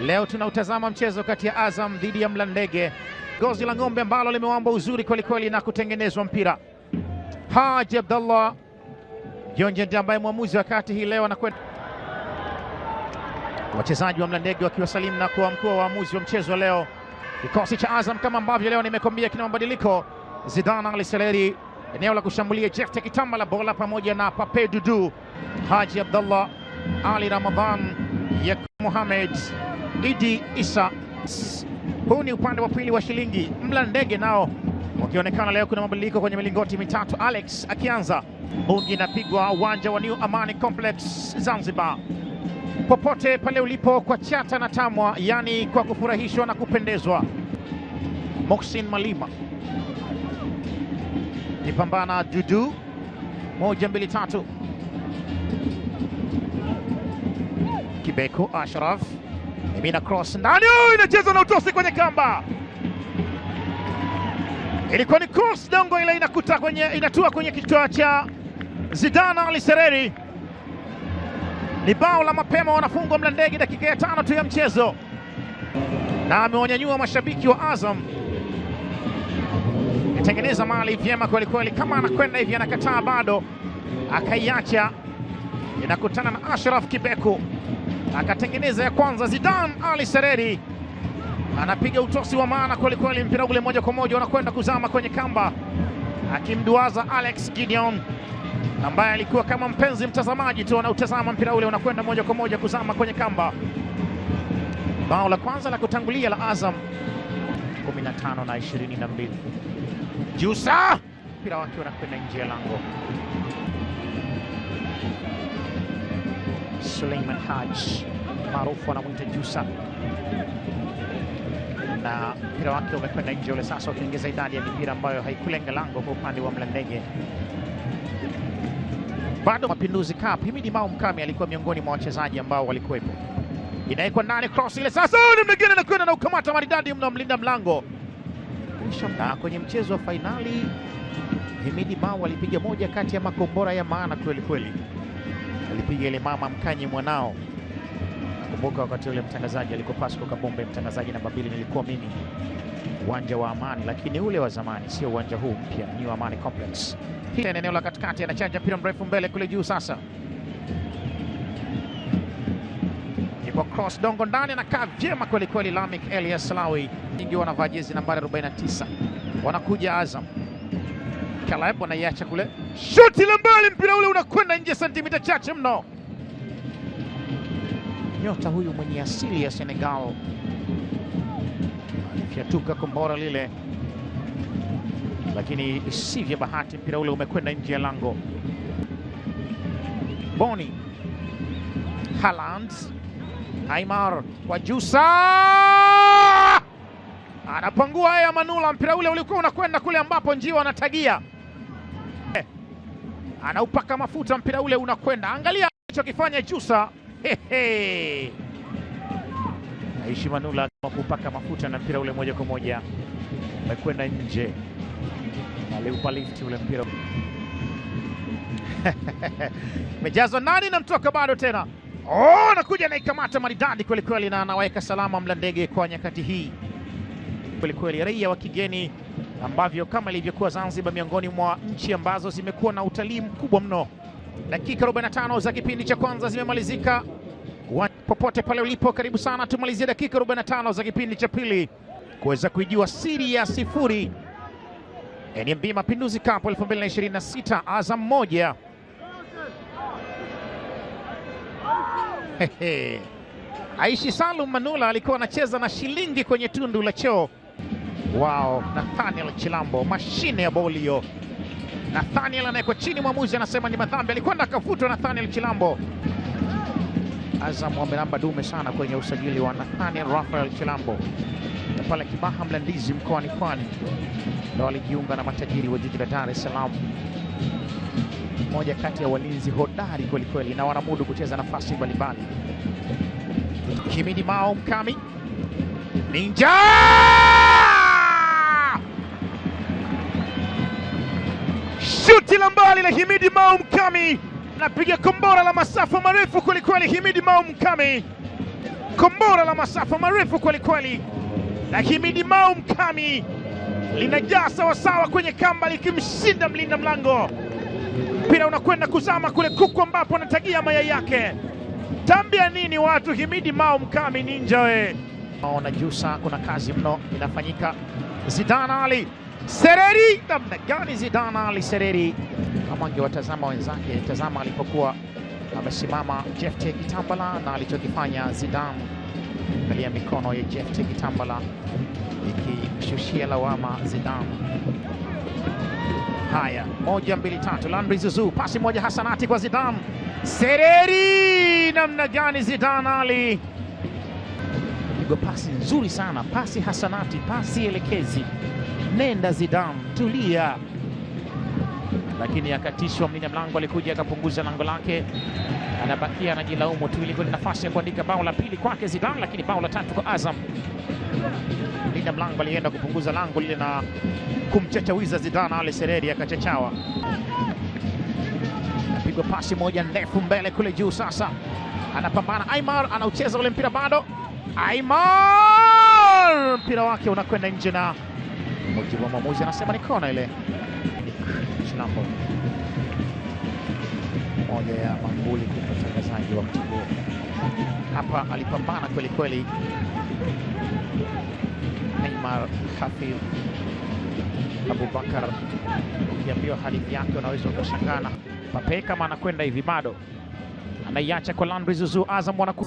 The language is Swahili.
Leo tunautazama mchezo kati ya Azam dhidi ya Mlandege. Gozi la ng'ombe ambalo limewamba uzuri kwelikweli na kutengenezwa mpira. Haji Abdallah Jonje ndiye ambaye mwamuzi wakati hii leo anakwenda. Wachezaji wa Mlandege wakiwasalimu na kuwa mkuu wa waamuzi wa mchezo leo. Kikosi cha Azam kama ambavyo leo nimekwambia kina mabadiliko. Zidane Ali Seleri eneo la kushambulia, Jefte Kitamba la bola pamoja na Pape Dudu, Haji Abdallah, Ali Ramadhan, Yakub Mohamed, Idi Isa. Huu ni upande wa pili wa shilingi. Mlandege nao wakionekana leo kuna mabadiliko kwenye milingoti mitatu. Alex akianza, bungi inapigwa uwanja wa New Amani Complex Zanzibar. Popote pale ulipo kwa chata na tamwa, yani kwa kufurahishwa na kupendezwa. Mohsin Malima nipambana Dudu, 1 2 3. Kibeko Ashraf imina cross ndani, inacheza na utosi kwenye kamba. Ilikuwa ni cross dongo ile, inatua kwenye kichwa cha Zidane Ali Seleri. Ni bao la mapema, wanafungwa Mlandege dakika ya 5 tu ya mchezo, na amewanyanyua mashabiki wa Azam. Itengeneza mali vyema kweli kweli, kama anakwenda hivi anakataa bado, akaiacha inakutana na Ashraf Kibeko, akatengeneza ya kwanza. Zidane Ali Seleri anapiga utosi wa maana kweli kweli, mpira ule moja kwa moja unakwenda kuzama kwenye kamba, akimduaza Alex Gideon ambaye alikuwa kama mpenzi mtazamaji tu anautazama mpira ule unakwenda moja kwa moja kuzama kwenye kamba. Bao la kwanza la kutangulia la Azam 15-22. Jusa mpira wake unakwenda nje ya lango. Suleiman Haji maarufu anamwita Jusa, na mpira wake umekwenda nje ule, sasa ukiongeza idadi ya mipira ambayo haikulenga lango kwa upande wa Mlandege. Bado Mapinduzi Cup, Himidi Mao Mkami alikuwa miongoni mwa wachezaji ambao walikuwepo. Inaekwa ndani, cross ile sasa ni mwingine na kwenda na ukamata maridadi mno mlinda mlango. Na kwenye mchezo wa fainali Himidi Mao alipiga moja kati ya makombora ya maana kweli kweli. Alipiga ile mama mkanyi mwanao. Nakumbuka wakati ule mtangazaji alikuwa Pasco Kabombe, mtangazaji namba 2 nilikuwa mimi. Uwanja wa Amani, lakini ule wa zamani, sio uwanja huu mpya, New Amani Complex. Hii ni eneo la katikati, anachanja mpira mrefu mbele kule juu sasa. Ipo cross dongo ndani, anakaa vyema kweli kweli Lamik Elias Salawi. Ingi wanavaa jezi nambari 49. Wanakuja Azam. Kaleb anaiacha kule. Shuti la mbali, mpira ule unakwenda nje sentimita chache mno. Nyota huyu mwenye asili ya Senegal alifyatuka kombora lile, lakini isivyo bahati mpira ule umekwenda nje ya lango. Boni Haaland, Aimar kwa Jusa, anapangua haya Manula. Mpira ule ulikuwa unakwenda kule ambapo Njiwa anatagia, anaupaka mafuta mpira ule unakwenda. Angalia alichokifanya Jusa. Aishi Manula kupaka mafuta na mpira ule moja kwa moja umekwenda nje. Aliupa lift ule mpira. Mejazwa nani na mtoka bado tena. Anakuja na ikamata maridadi kweli kweli, na anaweka salama Mlandege kwa nyakati hii kweli kweli. Raia wa kigeni ambavyo kama ilivyokuwa Zanzibar miongoni mwa nchi ambazo zimekuwa na utalii mkubwa mno. Dakika 45 za kipindi cha kwanza zimemalizika. Popote pale ulipo, karibu sana, tumalizie dakika 45 za kipindi cha pili kuweza kuijua siri ya sifuri. NMB Mapinduzi Cup 2026, Azam 1. Aishi Salum Manula alikuwa anacheza na shilingi kwenye tundu la choo. Wow, Nathaniel Chilambo, mashine ya bolio. Nathaniel anayeko chini, mwamuzi anasema ni madhambi, alikwenda akafutwa Nathaniel Chilambo. Azam wamelamba dume sana kwenye usajili wa Nathaniel Rafael Chilambo, na pale Kibaha Mlandizi mkoani Pwani ndio alijiunga na matajiri wa jiji la Dar es Salaam. Mmoja kati ya walinzi hodari kweli kweli, na wanamudu kucheza nafasi mbalimbali. Himidi Mao Mkami, Ninja shuti la mbali la Himidi Mao Mkami, napiga kombora la masafa marefu kweli kweli. Himidi Mao Mkami kombora la masafa marefu kweli kweli, na Himidi Mao Mkami linajaa sawasawa kwenye kamba likimshinda mlinda mlango. Mpira unakwenda kuzama kule kuku ambapo anatagia mayai yake. Tambia nini watu, Himidi Mao Mkami ninja we. Naona Jusa kuna kazi mno inafanyika. Zidane Ali Sereri, namna gani Zidane Ali Sereri, kama angewatazama wenzake, tazama alipokuwa amesimama Jephte Kitambala na alichokifanya Zidane. Angalia mikono ya Jephte Kitambala ikimshushia lawama Zidane. Haya, 1 2 3, Landry Zuzu, pasi moja hasanati kwa Zidane. Sereri, namna gani Zidane Ali, pigo pasi nzuri sana, pasi hasanati, pasi elekezi. Nenda Zidane, tulia. Lakini akatishwa mlinda mlango, alikuja akapunguza lango lake, anabakia anajilaumu tu. Ilikuwa ni nafasi ya kuandika bao la pili kwake Zidane, lakini bao la tatu kwa Azam. Mlinda mlango alienda kupunguza lango lile na kumchachawiza Zidane Ali Sereri, akachachawa. Napigwa pasi moja ndefu mbele kule juu, sasa anapambana Aimar, anaucheza ule mpira bado. Aimar, mpira wake unakwenda nje na mujibu wa mwamuzi anasema ni kona ile. Chilambo, moja ya manguli kwa mtangazaji wa mtibuo hapa, alipambana kweli kweli. Neymar Hafidh Abubakar, ukiambiwa hadithi yake unaweza ukashangana. Pape kama anakwenda hivi bado anaiacha kwa Landry Zuzu. Azam wanaku